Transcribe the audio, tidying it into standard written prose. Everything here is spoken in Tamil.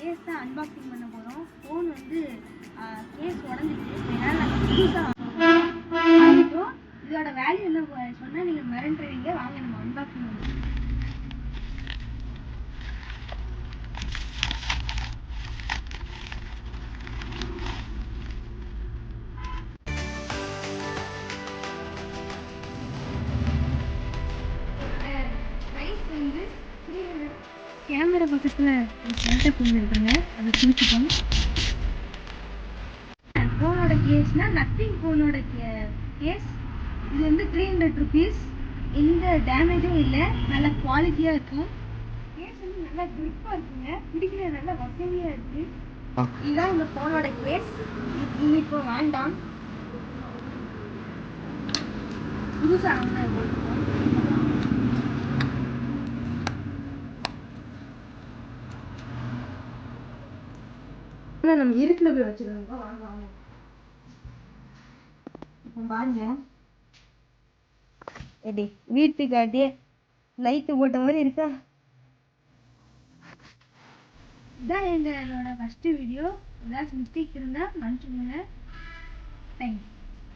கேஸ் தான் அன்பாக்சிங் பண்ண போகிறோம். ஃபோன் வந்து கேஸ் உடஞ்சிச்சு, அதனால் நாங்கள் புதுசாக வாங்கிட்டோம். இதோட வேல்யூ என்ன சொன்னால் நீங்கள் மிரண்டுருவீங்க. வாங்க நம்ம அன்பாக்சிங் பண்ணுவோம். கேமரா பக்கத்தில் சென்டர் ஃபோன் இருக்குங்க, அதை குறிச்சிப்போம். ஃபோனோட கேஸ்னால் நத்திங் ஃபோனோட கேஸ். இது வந்து 300 rupees. எந்த டேமேஜும் இல்லை, நல்ல குவாலிட்டியாக இருக்கும். கேஸ் வந்து நல்லா க்ரிப்பாக இருக்குங்க, பிடிக்கிற நல்லா வசதியாக இருக்குது. இதுதான் இந்த ஃபோனோட கேஸ். இது இப்போ வேண்டாம், புதுசாக வாங்கின நம்ம இருட்டில் போய் வச்சுருக்கோம். வாங்க வாங்க பாருங்க, எப்படி வீட்டுக்கு அப்படியே லைட்டு போட்ட மாதிரி இருக்கா. இதான் என்னோட ஃபஸ்ட்டு வீடியோ. ஏதாச்சும் மிஸ்டேக் இருந்தால் மன்னிச்சுக்கோங்க. தேங்க்ஸ்.